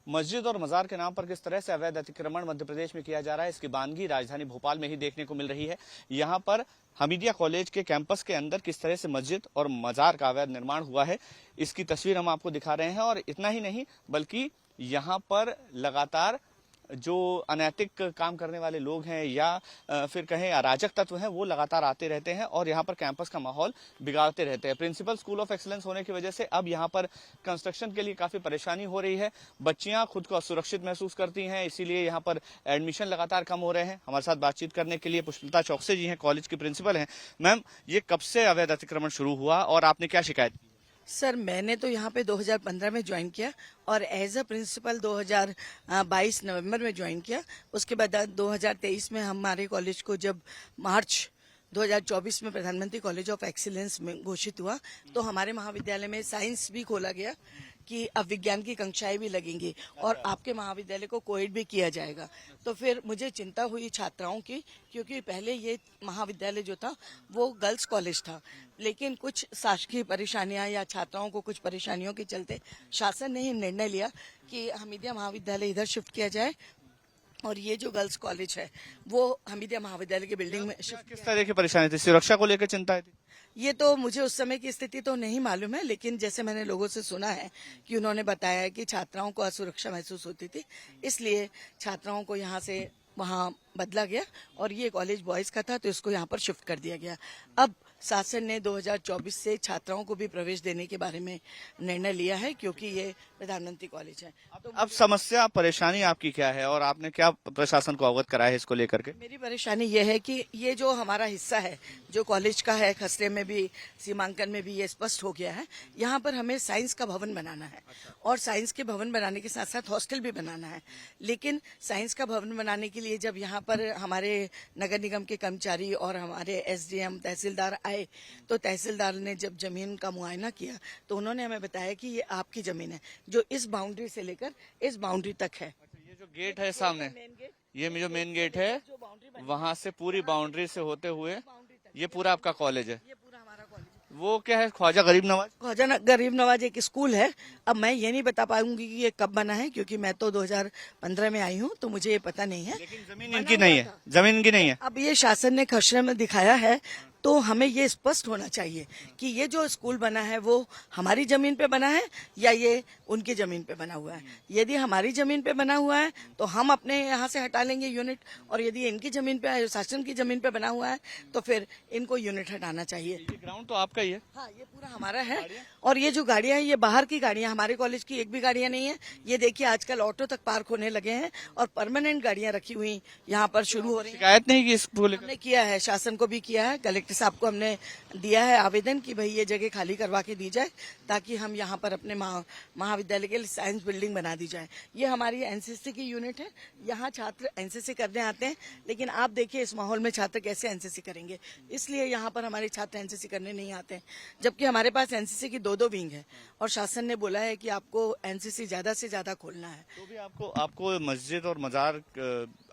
मस्जिद और मजार के नाम पर किस तरह से अवैध अतिक्रमण मध्य प्रदेश में किया जा रहा है, इसकी बानगी राजधानी भोपाल में ही देखने को मिल रही है। यहाँ पर हमीदिया कॉलेज के कैंपस के अंदर किस तरह से मस्जिद और मजार का अवैध निर्माण हुआ है, इसकी तस्वीर हम आपको दिखा रहे हैं। और इतना ही नहीं बल्कि यहाँ पर लगातार जो अनैतिक काम करने वाले लोग हैं या फिर कहें अराजक तत्व हैं, वो लगातार आते रहते हैं और यहाँ पर कैंपस का माहौल बिगाड़ते रहते हैं। प्रिंसिपल स्कूल ऑफ एक्सीलेंस होने की वजह से अब यहाँ पर कंस्ट्रक्शन के लिए काफ़ी परेशानी हो रही है। बच्चियाँ खुद को असुरक्षित महसूस करती हैं, इसीलिए यहाँ पर एडमिशन लगातार कम हो रहे हैं। हमारे साथ बातचीत करने के लिए पुष्पलता चौकसे जी हैं, कॉलेज की प्रिंसिपल हैं। मैम, ये कब से अवैध अतिक्रमण शुरू हुआ और आपने क्या शिकायत की? सर, मैंने तो यहाँ पे 2015 में ज्वाइन किया और एज अ प्रिंसिपल 2022 नवंबर में ज्वाइन किया। उसके बाद 2023 में हमारे कॉलेज को जब मार्च 2024 में प्रधानमंत्री कॉलेज ऑफ एक्सीलेंस में घोषित हुआ तो हमारे महाविद्यालय में साइंस भी खोला गया कि अब विज्ञान की कक्षाएं भी लगेंगी और आपके महाविद्यालय को कोएड भी किया जाएगा। तो फिर मुझे चिंता हुई छात्राओं की, क्योंकि पहले ये महाविद्यालय जो था वो गर्ल्स कॉलेज था, लेकिन कुछ शासकीय परेशानियां या छात्राओं को कुछ परेशानियों के चलते शासन ने ही निर्णय लिया कि हमीदिया महाविद्यालय इधर शिफ्ट किया जाए और ये जो गर्ल्स कॉलेज है वो हमीदिया महाविद्यालय की बिल्डिंग में शिफ्ट। किस तरह की परेशानी थी? सुरक्षा को लेकर चिंता थी? ये तो मुझे उस समय की स्थिति तो नहीं मालूम है, लेकिन जैसे मैंने लोगों से सुना है कि उन्होंने बताया है कि छात्राओं को असुरक्षा महसूस होती थी, इसलिए छात्राओं को यहाँ से वहाँ बदला गया और ये कॉलेज बॉयज का था तो इसको यहाँ पर शिफ्ट कर दिया गया। अब शासन ने 2024 से छात्राओं को भी प्रवेश देने के बारे में निर्णय लिया है, क्योंकि ये प्रधानमंत्री कॉलेज है। तो अब समस्या परेशानी आपकी क्या है और आपने क्या प्रशासन को अवगत करा है इसको लेकर के? मेरी परेशानी ये है कि ये जो हमारा हिस्सा है जो कॉलेज का है, खसरे में भी सीमांकन में भी ये स्पष्ट हो गया है, यहाँ पर हमें साइंस का भवन बनाना है और साइंस के भवन बनाने के साथ साथ हॉस्टल भी बनाना है। लेकिन साइंस का भवन बनाने के लिए जब यहाँ पर हमारे नगर निगम के कर्मचारी और हमारे एसडीएम तहसीलदार आए तो तहसीलदार ने जब जमीन का मुआयना किया तो उन्होंने हमें बताया कि ये आपकी जमीन है जो इस बाउंड्री से लेकर इस बाउंड्री तक है। ये जो गेट है सामने, ये जो मेन गेट है, वहाँ से पूरी बाउंड्री से होते हुए ये पूरा आपका कॉलेज है? वो क्या है, ख्वाजा गरीब नवाज? ख्वाजा गरीब नवाज एक स्कूल है। अब मैं ये नहीं बता पाऊंगी कि ये कब बना है, क्योंकि मैं तो 2015 में आई हूँ तो मुझे ये पता नहीं है। लेकिन जमीन इनकी नहीं है, जमीन इनकी नहीं है। अब ये शासन ने खसरे में दिखाया है तो हमें ये स्पष्ट होना चाहिए कि ये जो स्कूल बना है वो हमारी जमीन पे बना है या ये उनकी जमीन पे बना हुआ है। यदि हमारी जमीन पे बना हुआ है तो हम अपने यहाँ से हटा लेंगे यूनिट, और यदि इनकी जमीन पे, शासन की जमीन पे बना हुआ है तो फिर इनको यूनिट हटाना चाहिए। ये ग्राउंड तो आपका ही है? हाँ, ये पूरा हमारा है। और ये जो गाड़ियां हैं ये बाहर की गाड़ियां, हमारे कॉलेज की एक भी गाड़ियां नहीं है। ये देखिए आजकल ऑटो तक पार्क होने लगे हैं और परमानेंट गाड़ियां रखी हुई यहाँ पर शुरू हो रही हैं। शिकायत नहीं की इसको? हमने किया है, शासन को भी किया है, कलेक्टर साहब को हमने दिया है आवेदन कि भाई ये जगह खाली करवा के दी जाए ताकि हम यहाँ पर अपने महाविद्यालय के लिए साइंस बिल्डिंग बना दी जाए। ये हमारी एनसीसी की यूनिट है, यहाँ छात्र एनसीसी करने आते हैं, लेकिन आप देखिए इस माहौल में छात्र कैसे एनसीसी करेंगे, इसलिए यहाँ पर हमारे छात्र एनसीसी करने नहीं आते हैं। जबकि हमारे पास एनसीसी की दो विंग है और शासन ने बोला है कि आपको एनसीसी ज्यादा से ज्यादा खोलना है। तो भी आपको मस्जिद और मजार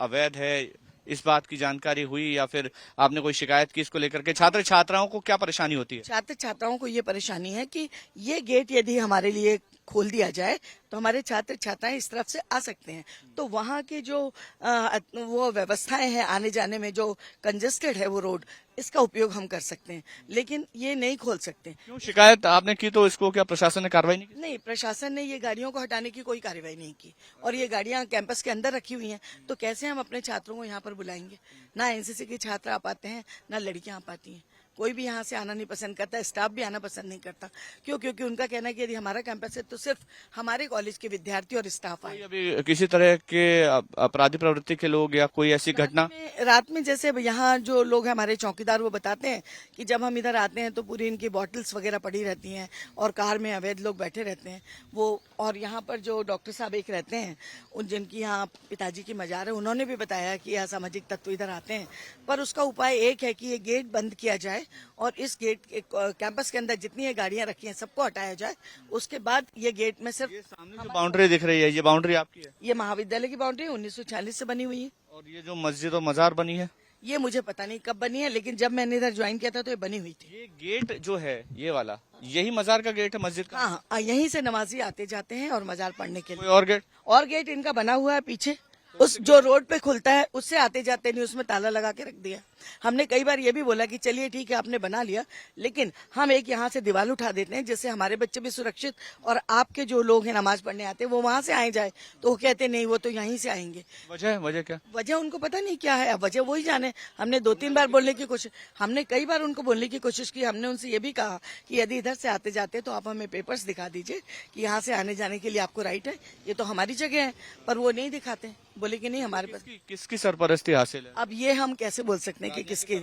अवैध है, इस बात की जानकारी हुई या फिर आपने कोई शिकायत की इसको लेकर के? छात्र छात्राओं को क्या परेशानी होती है? छात्र छात्राओं को ये परेशानी है कि ये गेट यदि हमारे लिए खोल दिया जाए तो हमारे छात्र छात्राएं इस तरफ से आ सकते हैं, तो वहाँ के जो वो व्यवस्थाएं हैं आने जाने में, जो कंजेस्टेड है वो रोड, इसका उपयोग हम कर सकते हैं, लेकिन ये नहीं खोल सकते। क्यों शिकायत आपने की तो इसको क्या प्रशासन ने कार्रवाई नहीं की? नहीं, प्रशासन ने ये गाड़ियों को हटाने की कोई कार्रवाई नहीं की और ये गाड़ियां कैंपस के अंदर रखी हुई हैं, तो कैसे हम अपने छात्रों को यहाँ पर बुलाएंगे? ना एनसीसी के छात्र आ पाते हैं, ना लड़कियां आ पाती हैं। कोई भी यहाँ से आना नहीं पसंद करता, स्टाफ भी आना पसंद नहीं करता। क्यों? क्योंकि उनका कहना है कि यदि हमारा कैंपस है तो सिर्फ हमारे कॉलेज के विद्यार्थी और स्टाफ आए। अभी किसी तरह के अपराधी प्रवृत्ति के लोग या कोई ऐसी घटना? रात में जैसे यहाँ जो लोग हैं हमारे चौकीदार, वो बताते हैं कि जब हम इधर आते हैं तो पूरी इनकी बॉटल्स वगैरह पड़ी रहती हैं और कार में अवैध लोग बैठे रहते हैं वो। और यहाँ पर जो डॉक्टर साहब एक रहते हैं, उन जिनकी यहाँ पिताजी की मजार है, उन्होंने भी बताया कि असामाजिक तत्व इधर आते हैं, पर उसका उपाय एक है कि ये गेट बंद किया जाए और इस गेट कैंपस के अंदर जितनी ये गाड़ियां रखी हैं सबको हटाया जाए। उसके बाद ये गेट में सिर्फ, ये सामने जो बाउंड्री दिख रही है, ये बाउंड्री आपकी है? ये महाविद्यालय की बाउंड्री 1946 से बनी हुई है। और ये जो मस्जिद और मजार बनी है, ये मुझे पता नहीं कब बनी है, लेकिन जब मैंने इधर ज्वाइन किया था तो ये बनी हुई थी। ये गेट जो है ये वाला, यही मजार का गेट है मस्जिद का? हाँ हाँ, यहीं से नमाजी आते जाते हैं और मजार पढ़ने के कोई लिए। और गेट? और गेट इनका बना हुआ है पीछे, उस जो रोड पे खुलता है उससे आते जाते नहीं, उसमें ताला लगा के रख दिया। हमने कई बार ये भी बोला कि चलिए ठीक है आपने बना लिया, लेकिन हम एक यहाँ से दीवार उठा देते हैं जिससे हमारे बच्चे भी सुरक्षित और आपके जो लोग हैं नमाज पढ़ने आते हैं वो वहां से आए जाए। तो वो कहते नहीं, वो तो यहीं से आएंगे। वजह क्या? वजह उनको पता नहीं क्या है, अब वजह वही जाने। हमने 2-3 बार बोलने की कोशिश, हमने कई बार उनको बोलने की कोशिश की। हमने उनसे ये भी कहा कि यदि इधर से आते जाते तो आप हमें पेपर्स दिखा दीजिए कि यहाँ से आने जाने के लिए आपको राइट है, ये तो हमारी जगह है। पर वो नहीं दिखाते, बोले कि नहीं हमारे पास। किसकी सरपरस्ती हासिल है? अब ये हम कैसे बोल सकते हैं कि किसकी,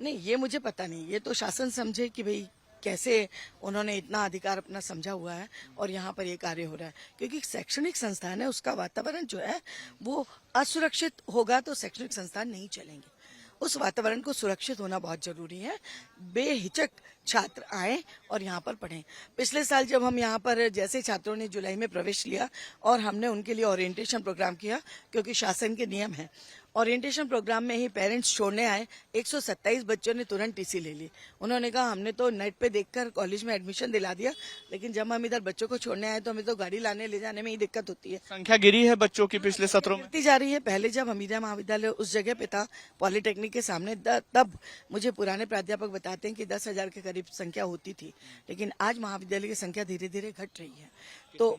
नहीं ये मुझे पता नहीं। ये तो शासन समझे कि भाई कैसे उन्होंने इतना अधिकार अपना समझा हुआ है और यहाँ पर ये कार्य हो रहा है। क्योंकि शैक्षणिक संस्थान है, उसका वातावरण जो है वो असुरक्षित होगा तो शैक्षणिक संस्थान नहीं चलेंगे। उस वातावरण को सुरक्षित होना बहुत जरूरी है। बेहिचक छात्र आए और यहाँ पर पढ़ें। पिछले साल जब हम यहाँ पर जैसे छात्रों ने जुलाई में प्रवेश लिया और हमने उनके लिए ओरिएंटेशन प्रोग्राम किया, क्योंकि शासन के नियम है। ओरिएंटेशन प्रोग्राम में ही पेरेंट्स छोड़ने आए, 127 बच्चों ने तुरंत टीसी ले ली। उन्होंने कहा हमने तो नेट पे देखकर कॉलेज में एडमिशन दिला दिया, लेकिन जब हम इधर बच्चों को छोड़ने आए तो हमें तो गाड़ी लाने ले जाने में ही दिक्कत होती है। संख्या गिरी है बच्चों की पिछले सत्रों में? बढ़ती जा रही है। पहले जब हमीदिया महाविद्यालय उस जगह पे था पॉलिटेक्निक के सामने, तब मुझे पुराने प्राध्यापक बताते हैं कि 10,000 के करीब संख्या होती थी, लेकिन आज महाविद्यालय की संख्या धीरे धीरे घट रही है। तो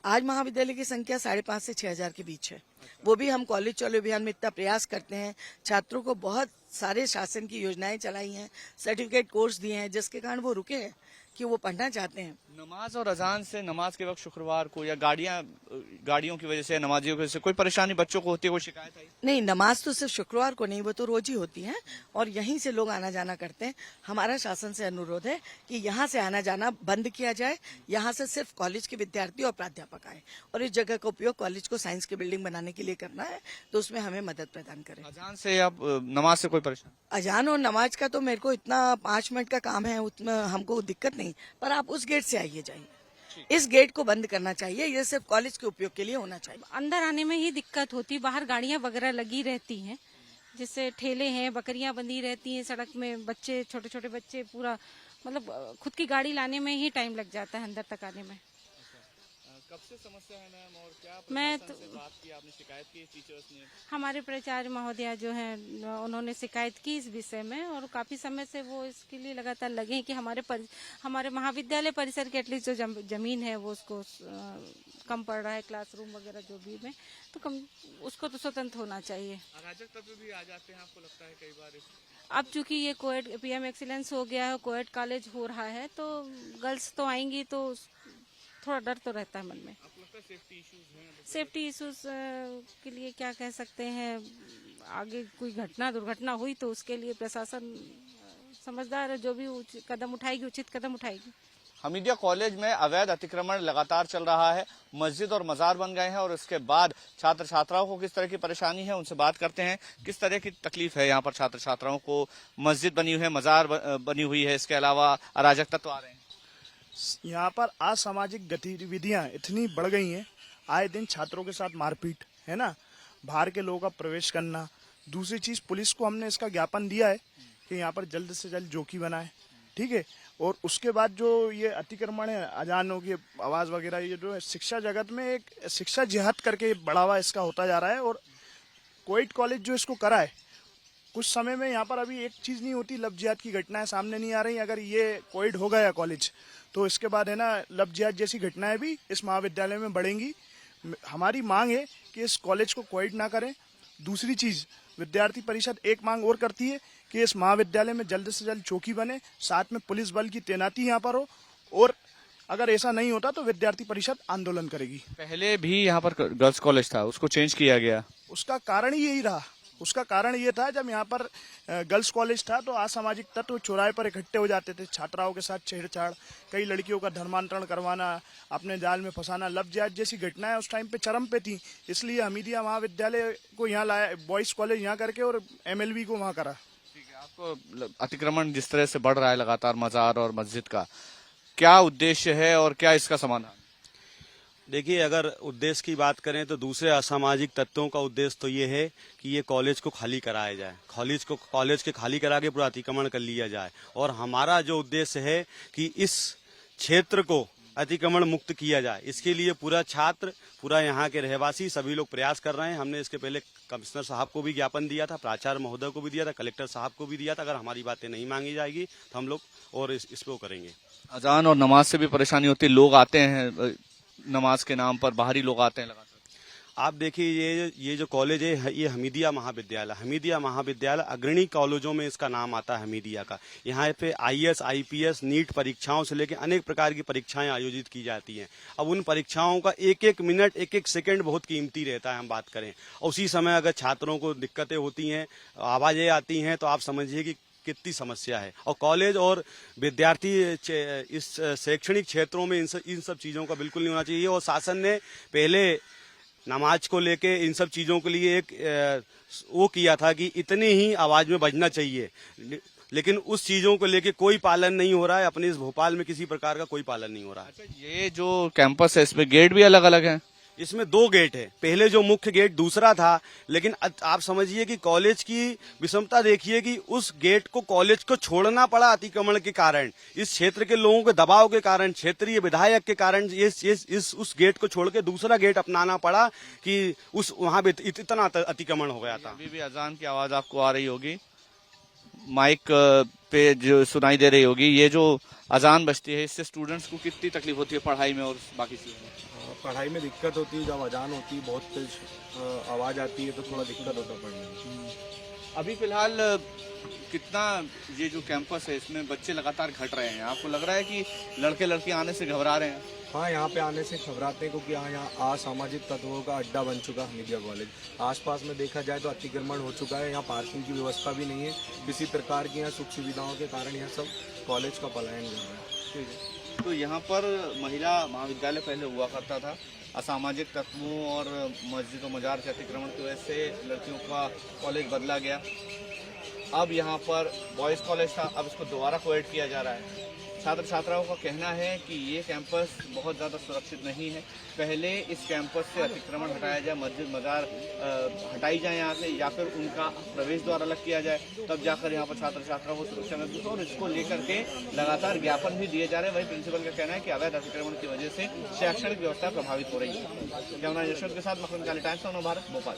आज महाविद्यालय की संख्या 5,500 से 6,000 के बीच है। वो भी हम कॉलेज चलो अभियान में इतना प्रयास करते हैं, छात्रों को बहुत सारे शासन की योजनाएं चलाई हैं, सर्टिफिकेट कोर्स दिए हैं, जिसके कारण वो रुके हैं कि वो पढ़ना चाहते हैं। नमाज और अजान से, नमाज के वक्त शुक्रवार को या गाड़ियों की वजह से, नमाजियों की वजह से कोई परेशानी बच्चों को होती है, कोई शिकायत आई? नहीं, नमाज तो सिर्फ शुक्रवार को नहीं, वो तो रोज ही होती है और यहीं से लोग आना जाना करते हैं। हमारा शासन से अनुरोध है कि यहाँ से आना जाना बंद किया जाए, यहाँ से सिर्फ कॉलेज के विद्यार्थी और प्राध्यापक आए और इस जगह का उपयोग कॉलेज को साइंस की बिल्डिंग बनाने के लिए करना है, तो उसमें हमें मदद प्रदान करें। अजान से या नमाज से कोई परेशानी? अजान और नमाज का तो मेरे को इतना 5 मिनट का काम है, उसमें हमको दिक्कत नहीं, पर आप उस गेट से आइए जाइए। इस गेट को बंद करना चाहिए, ये सिर्फ कॉलेज के उपयोग के लिए होना चाहिए। अंदर आने में ही दिक्कत होती, बाहर गाड़ियां वगैरह लगी रहती हैं, जिससे ठेले हैं, बकरियां बंधी रहती हैं सड़क में, बच्चे छोटे छोटे बच्चे, पूरा मतलब खुद की गाड़ी लाने में ही टाइम लग जाता है अंदर तक आने में। कब से समस्या है मैम, और क्या मैं प्रशासन से बात की, आपने शिकायत की टीचर्स ने? हमारे प्राचार्य महोदया जो हैं उन्होंने शिकायत की इस विषय में और काफी समय से वो इसके लिए लगातार लगे हैं कि हमारे महाविद्यालय परिसर की एटलीस्ट जो जमीन है वो उसको कम पड़ रहा है, क्लासरूम वगैरह जो भी में, तो कम उसको तो स्वतंत्र होना चाहिए। अराजक तत्व भी आ जाते हैं, आपको लगता है कई बार? अब चूंकि ये कोएड पीएम एक्सीलेंस हो गया है, कोएड कॉलेज हो रहा है, तो गर्ल्स तो आएंगी तो थोड़ा डर तो रहता है मन में। आपको लगता है सेफ्टी इश्यूज हैं? सेफ्टी इश्यूज के लिए क्या कह सकते हैं, आगे कोई दुर्घटना हुई तो उसके लिए प्रशासन समझदार है, जो भी कदम उठाएगी उचित कदम उठाएगी। हमीदिया कॉलेज में अवैध अतिक्रमण लगातार चल रहा है, मस्जिद और मजार बन गए हैं और उसके बाद छात्र छात्राओं को किस तरह की परेशानी है उनसे बात करते हैं। किस तरह की तकलीफ है यहाँ पर छात्र छात्राओं को? मस्जिद बनी हुई है, मजार बनी हुई है, इसके अलावा अराजक तत्व आ रहे हैं। यहाँ पर असामाजिक गतिविधियां इतनी बढ़ गई हैं, आए दिन छात्रों के साथ मारपीट है ना, बाहर के लोगों का प्रवेश करना। दूसरी चीज, पुलिस को हमने इसका ज्ञापन दिया है कि यहाँ पर जल्द से जल्द चौकी बनाए, ठीक है। और उसके बाद जो ये अतिक्रमण है, अजानों की आवाज वगैरह, ये जो है शिक्षा जगत में एक शिक्षा जिहाद करके बढ़ावा इसका होता जा रहा है। और कोएड कॉलेज जो इसको करा है, कुछ समय में यहाँ पर अभी एक चीज नहीं होती, लव जिहाद की घटनाएं सामने नहीं आ रही। अगर ये कोएड हो गया कॉलेज तो इसके बाद है ना, लव जिहाद जैसी घटनाएं भी इस महाविद्यालय में बढ़ेंगी। हमारी मांग है कि इस कॉलेज को कोएड ना करें। दूसरी चीज, विद्यार्थी परिषद एक मांग और करती है कि इस महाविद्यालय में जल्द से जल्द चौकी बने, साथ में पुलिस बल की तैनाती यहाँ पर हो, और अगर ऐसा नहीं होता तो विद्यार्थी परिषद आंदोलन करेगी। पहले भी यहाँ पर गर्ल्स कॉलेज था, उसको चेंज किया गया। उसका कारण ही यही रहा। उसका कारण ये था, जब यहाँ पर गर्ल्स कॉलेज था तो असामाजिक तत्व चौराहे पर इकट्ठे हो जाते थे, छात्राओं के साथ छेड़छाड़, कई लड़कियों का धर्मांतरण करवाना, अपने जाल में फंसाना, लव जिहाद जैसी घटनाएं उस टाइम पे चरम पे थी। इसलिए हमीदिया महाविद्यालय को यहाँ लाया, बॉयज कॉलेज यहाँ करके और MLB को वहाँ करा। ठीक है, आपको अतिक्रमण जिस तरह से बढ़ रहा है लगातार मजार और मस्जिद का, क्या उद्देश्य है और क्या इसका समाधान? देखिए, अगर उद्देश्य की बात करें तो दूसरे असामाजिक तत्वों का उद्देश्य तो ये है कि ये कॉलेज को खाली कराया जाए, कॉलेज के खाली करा के पूरा अतिक्रमण कर लिया जाए। और हमारा जो उद्देश्य है कि इस क्षेत्र को अतिक्रमण मुक्त किया जाए, इसके लिए पूरा छात्र, पूरा यहाँ के रहवासी सभी लोग प्रयास कर रहे हैं। हमने इसके पहले कमिश्नर साहब को भी ज्ञापन दिया था, प्राचार्य महोदय को भी दिया था, कलेक्टर साहब को भी दिया था। अगर हमारी बातें नहीं मांगी जाएगी तो हम लोग और इस पे करेंगे। अजान और नमाज से भी परेशानी होती है, लोग आते हैं नमाज के नाम पर, बाहरी लोग आते हैं लगातार। आप देखिए, ये जो कॉलेज है, ये हमीदिया महाविद्यालय अग्रणी कॉलेजों में इसका नाम आता है हमीदिया का। यहाँ पे IAS, IPS, नीट परीक्षाओं से लेकर अनेक प्रकार की परीक्षाएं आयोजित की जाती हैं। अब उन परीक्षाओं का एक एक मिनट, एक एक सेकंड बहुत कीमती रहता है, हम बात करें। और उसी समय अगर छात्रों को दिक्कतें होती हैं, आवाजें आती हैं, तो आप समझिए कि कितनी समस्या है। और कॉलेज और विद्यार्थी इस शैक्षणिक क्षेत्रों में इन सब चीज़ों का बिल्कुल नहीं होना चाहिए। और शासन ने पहले नमाज को लेके इन सब चीज़ों के लिए एक वो किया था कि इतनी ही आवाज़ में बजना चाहिए, लेकिन उस चीज़ों को लेके कोई पालन नहीं हो रहा है। अपने इस भोपाल में किसी प्रकार का कोई पालन नहीं हो रहा है। अच्छा, ये जो कैंपस है इसमें गेट भी अलग अलग हैं? इसमें 2 गेट है। पहले जो मुख्य गेट दूसरा था, लेकिन आप समझिए कि कॉलेज की विषमता देखिए कि उस गेट को कॉलेज को छोड़ना पड़ा अतिक्रमण के कारण, इस क्षेत्र के लोगों के दबाव के कारण, क्षेत्रीय विधायक के कारण उस गेट को छोड़ के दूसरा गेट अपनाना पड़ा कि वहां पे इतना अतिक्रमण हो गया था। अभी भी अजान की आवाज आपको आ रही होगी, माइक पे जो सुनाई दे रही होगी। ये जो अजान बजती है, इससे स्टूडेंट्स को कितनी तकलीफ होती है पढ़ाई में और बाकी चीजों में? पढ़ाई में दिक्कत होती है। जब अजान होती है, बहुत तेज आवाज आती है, तो थोड़ा दिक्कत होता है पढ़ने में। अभी फिलहाल कितना ये जो कैंपस है इसमें बच्चे लगातार घट रहे हैं, आपको लग रहा है कि लड़के लड़कियां आने से घबरा रहे हैं? हाँ, यहाँ पे आने से घबराते हैं, क्योंकि यहाँ असामाजिक तत्वों का अड्डा बन चुका है हमीदिया कॉलेज। आसपास में देखा जाए तो अतिक्रमण हो चुका है। यहाँ पार्किंग की व्यवस्था भी नहीं है, किसी प्रकार की यहाँ सुख सुविधाओं के कारण यहाँ सब कॉलेज का पलायन कर रहा है। तो यहाँ पर महिला महाविद्यालय पहले हुआ करता था, असामाजिक तत्वों और मस्जिद और मजार के अतिक्रमण की वजह से लड़कियों का कॉलेज बदला गया। अब यहाँ पर बॉयज़ कॉलेज था, अब इसको दोबारा कोएड किया जा रहा है। छात्र छात्राओं का कहना है कि ये कैंपस बहुत ज़्यादा सुरक्षित नहीं है। पहले इस कैंपस से अतिक्रमण हटाया जाए, मस्जिद मजार हटाई जाए यहाँ से, या फिर उनका प्रवेश द्वार अलग किया जाए, तब जाकर यहाँ पर छात्र छात्राओं को सुरक्षा महसूस हो। और इसको लेकर के लगातार ज्ञापन भी दिए जा रहे हैं। वही प्रिंसिपल का कहना है कि अवैध अतिक्रमण की वजह से शैक्षणिक व्यवस्था प्रभावित हो रही है। कैमरा यशवंत के साथ मखन काली, टाइम्स ऑफ नव भारत, भोपाल।